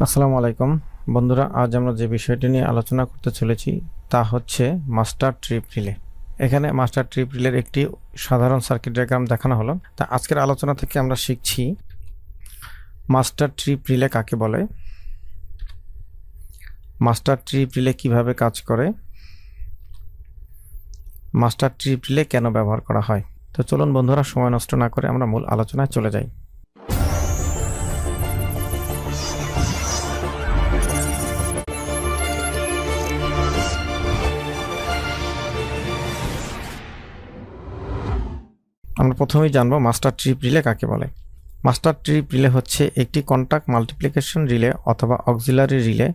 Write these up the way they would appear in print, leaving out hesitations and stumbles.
আসসালামু আলাইকুম বন্ধুরা, আজ আমরা যে বিষয়টি নিয়ে আলোচনা করতে চলেছি তা হচ্ছে মাস্টার ট্রিপ রিলে। এখানে মাস্টার ট্রিপ রিলের একটি সাধারণ সার্কিট ডায়াগ্রাম দেখানো হলো। তা আজকের আলোচনা থেকে আমরা শিখছি মাস্টার ট্রিপ রিলে কাকে বলে, মাস্টার ট্রিপ রিলে কিভাবে কাজ করে, মাস্টার ট্রিপ রিলে কেন ব্যবহার করা হয়। তো চলুন বন্ধুরা, সময় নষ্ট না করে আমরা মূল আলোচনায় চলে যাই। আমরা প্রথমেই জানবো মাস্টার ট্রিপ রিলে কাকে বলে। মাস্টার ট্রিপ রিলে হচ্ছে একটি কন্টাক্ট মাল্টিপ্লিকেশন রিলে অথবা অক্সিলারি রিলে,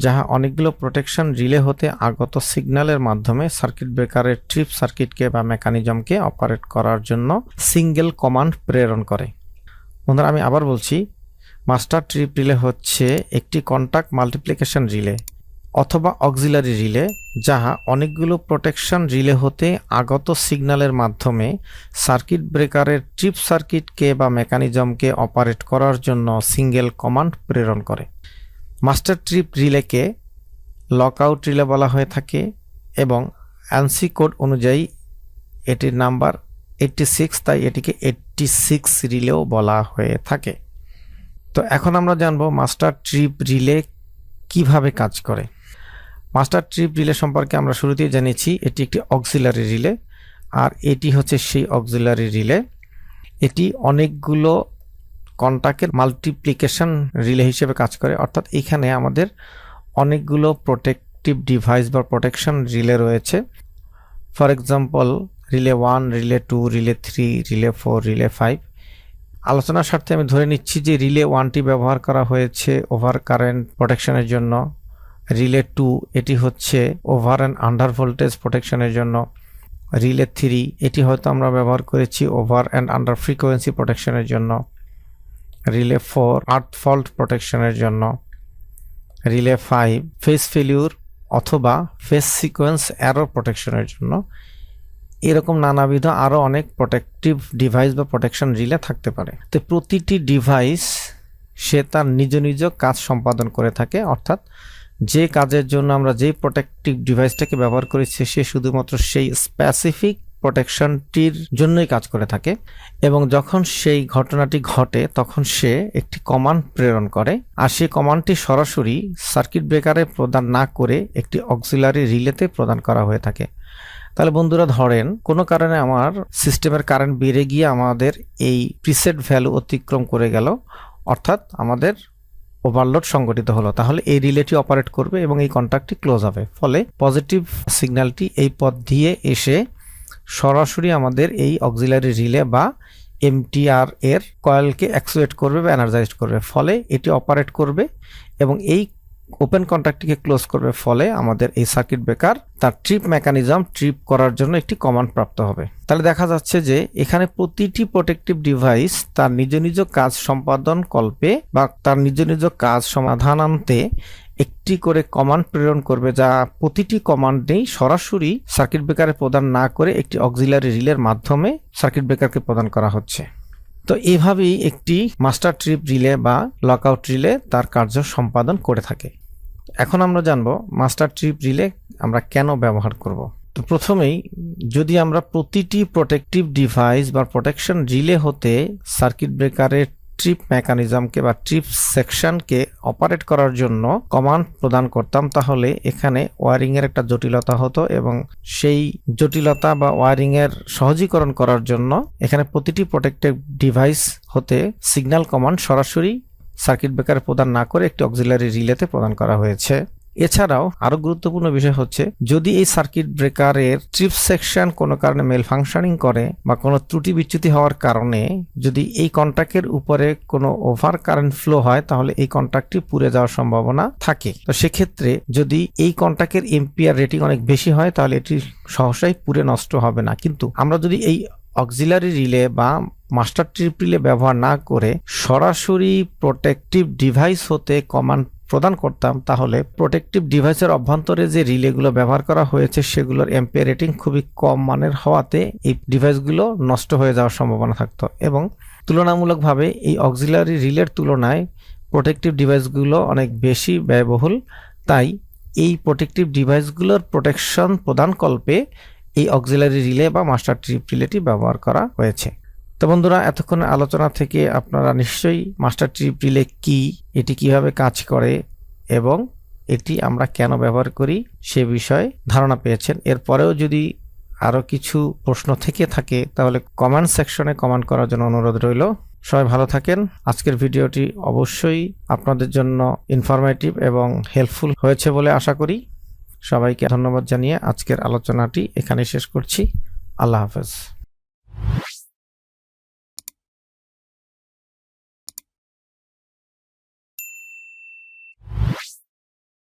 যাহা অনেকগুলো প্রোটেকশন রিলে হতে আগত সিগন্যালের মাধ্যমে সার্কিট ব্রেকারের ট্রিপ সার্কিটকে বা মেকানিজমকে অপারেট করার জন্য সিঙ্গেল কমান্ড প্রেরণ করে। বন্ধুরা, আমি আবার বলছি, মাস্টার ট্রিপ রিলে হচ্ছে একটি কন্টাক্ট মাল্টিপ্লিকেশন রিলে অথবা অক্সিলারি রিলে, যাহা অনেকগুলো প্রোটেকশন রিলে হতে আগত সিগন্যালের মাধ্যমে সার্কিট ব্রেকারের ট্রিপ সার্কিটকে বা মেকানিজমকে অপারেট করার জন্য সিঙ্গেল কমান্ড প্রেরণ করে। মাস্টার ট্রিপ রিলেকে লকআউট রিলে বলা হয়ে থাকে এবং ANSI কোড অনুযায়ী এটির নাম্বার 86, তাই এটিকে 86 রিলেও বলা হয়ে থাকে। তো এখন আমরা জানব মাস্টার ট্রিপ রিলে কিভাবে কাজ করে। মাস্টার ট্রিপ রিলে সম্পর্কে আমরা শুরুতেই জেনেছি এটি একটি অক্সিলারি রিলে, আর এটি হচ্ছে সেই অক্সিলারি রিলে। এটি অনেকগুলো কন্টাক্টের মাল্টিপ্লিকেশন রিলে হিসেবে কাজ করে, অর্থাৎ এখানে আমাদের অনেকগুলো প্রোটেক্টিভ ডিভাইস বা প্রোটেকশন রিলে রয়েছে। For example relay 1, relay 2, relay 3, relay 4, relay 5। আলোচনার স্বার্থে আমি ধরে নিচ্ছি যে রিলে 1টি ব্যবহার করা হয়েছে ওভার কারেন্ট প্রোটেকশনের জন্য, রিলে 2 এটি হচ্ছে ওভার অ্যান্ড আন্ডার ভোল্টেজ প্রোটেকশনের জন্য, রিলে 3 এটি হয়তো আমরা ব্যবহার করেছি ওভার অ্যান্ড আন্ডার ফ্রিকোয়েন্সি প্রোটেকশনের জন্য, রিলে 4 আর্থ ফল্ট প্রোটেকশনের জন্য, রিলে 5 ফেজ ফেলিউর অথবা ফেজ সিকোয়েন্স এরর প্রোটেকশনের জন্য। এরকম নানাবিধ আরও অনেক প্রোটেক্টিভ ডিভাইস বা প্রোটেকশন রিলে থাকতে পারে। তো প্রতিটি ডিভাইস সে তার নিজ নিজ কাজ সম্পাদন করে থাকে, অর্থাৎ যে কাজের জন্য আমরা যেই প্রোটেক্টিভ ডিভাইসটাকে ব্যবহার করেছি সে শুধুমাত্র সেই স্পেসিফিক প্রোটেকশনটির জন্যই কাজ করে থাকে, এবং যখন সেই ঘটনাটি ঘটে তখন সে একটি কমান্ড প্রেরণ করে, আর সেই কমান্ডটি সরাসরি সার্কিট ব্রেকারে প্রদান না করে একটি অক্সিলারি রিলেতে প্রদান করা হয়ে থাকে। তাহলে বন্ধুরা, ধরেন কোনো কারণে আমার সিস্টেমের কারেন্ট বেড়ে গিয়ে আমাদের এই প্রিসেট ভ্যালু অতিক্রম করে গেল, অর্থাৎ আমাদের ওভারলোড সংঘটিত হলো, তাহলে এই রিলেটি অপারেট করবে এবং এই কন্ট্যাক্টটি ক্লোজ হবে। ফলে পজিটিভ সিগন্যালটি এই পথ দিয়ে এসে সরাসরি আমাদের এই অক্সিলারি রিলে বা এমটিআর এর কয়েলকে অ্যাক্সুয়েট করবে বা এনার্জাইজড করবে, ফলে এটি অপারেট করবে এবং এই ওপেন কন্ট্যাক্টটিকে ক্লোজ করবে। ফলে আমাদের এই সার্কিট ব্রেকার তার ট্রিপ মেকানিজম ট্রিপ করার জন্য একটি কমান্ড প্রাপ্ত হবে। তাহলে দেখা যাচ্ছে যে এখানে প্রতিটি প্রোটেক্টিভ ডিভাইস তার নিজ নিজ কাজ সম্পাদন কল্পে বা তার নিজ নিজ কাজ সমাধানান্তে একটি করে কমান্ড প্রেরণ করবে, যা প্রতিটি কমান্ডেই সরাসরি সার্কিট ব্রেকারে প্রদান না করে একটি অক্সিলারি রিলের মাধ্যমে সার্কিট ব্রেকারকে প্রদান করা হচ্ছে। তো এভাবেই একটি মাস্টার ট্রিপ রিলে বা লকআউট রিলে তার কার্য সম্পাদন করে থাকে। এখন আমরা জানব মাস্টার ট্রিপ রিলে আমরা কেন ব্যবহার করব। তো প্রথমেই যদি আমরা প্রতিটি প্রোটেক্টিভ ডিভাইস বা প্রোটেকশন রিলে হতে সার্কিট ব্রেকারের ট্রিপ মেকানিজমকে বা ট্রিপ সেকশনকে অপারেট করার জন্য কমান্ড প্রদান করতাম, তাহলে এখানে ওয়ারিংয়ের একটা জটিলতা হতো, এবং সেই জটিলতা বা ওয়ারিংয়ের সহজীকরণ করার জন্য এখানে প্রতিটি প্রোটেক্টিভ ডিভাইস হতে সিগন্যাল কমান্ড সরাসরি সার্কিট ব্রেকারে প্রদান না করে একটি অক্সিলারি রিলেতে প্রদান করা হয়েছে। এছাড়াও আরো গুরুত্বপূর্ণ বিষয় হচ্ছে, যদি এই সার্কিট ব্রেকারের ট্রিপ সেকশন কোনো কারণে মেল ফাংশনিং করে বা কোনো ত্রুটি বিচ্যুতি হওয়ার কারণে যদি এই কন্ট্যাক্টের উপরে কোনো ওভার কারেন্ট ফ্লো হয়, তাহলে এই কন্ট্যাক্টটি পুড়ে যাওয়ার সম্ভাবনা থাকে। তো সেক্ষেত্রে যদি এই কন্ট্যাক্টের এম্পিয়ার রেটিং অনেক বেশি হয়, তাহলে এটি সহসাই পুড়ে নষ্ট হবে না। কিন্তু আমরা যদি এই অক্সিলারি রিলে বা মাস্টার ট্রিপ রিলে ব্যবহার না করে সরাসরি প্রোটেক্টিভ ডিভাইস হতে কমান্ড প্রদান করতাম, তাহলে প্রোটেক্টিভ ডিভাইসের অভ্যন্তরে যে রিলেগুলো ব্যবহার করা হয়েছে সেগুলোর এম্পিয়ার রেটিং খুবই কম মানের হওয়াতে এই ডিভাইসগুলো নষ্ট হয়ে যাওয়ার সম্ভাবনা থাকতো, এবং তুলনামূলকভাবে এই অক্সিলারি রিলের তুলনায় প্রোটেক্টিভ ডিভাইসগুলো অনেক বেশি ব্যয়বহুল, তাই এই প্রোটেক্টিভ ডিভাইসগুলোর প্রোটেকশন প্রদানকল্পে এই অক্সিলারি রিলে বা মাস্টার ট্রিপ রিলেটি ব্যবহার করা হয়েছে। তো বন্ধুরা, এতক্ষণের আলোচনা থেকে আপনারা নিশ্চয়ই মাস্টার ট্রিপ রিলে কি, এটি কিভাবে কাজ করে এবং এটি আমরা কেন ব্যবহার করি সে বিষয়ে ধারণা পেয়েছেন। এরপরেও যদি আরও কিছু প্রশ্ন থেকে থাকে তাহলে কমেন্ট সেকশনে কমেন্ট করার জন্য অনুরোধ রইল। সবাই ভালো থাকেন। আজকের ভিডিওটি অবশ্যই আপনাদের জন্য ইনফরমেটিভ এবং হেল্পফুল হয়েছে বলে আশা করি। সবাইকে ধন্যবাদ জানিয়ে আজকের আলোচনাটি এখানে শেষ করছি। আল্লাহ হাফেজ।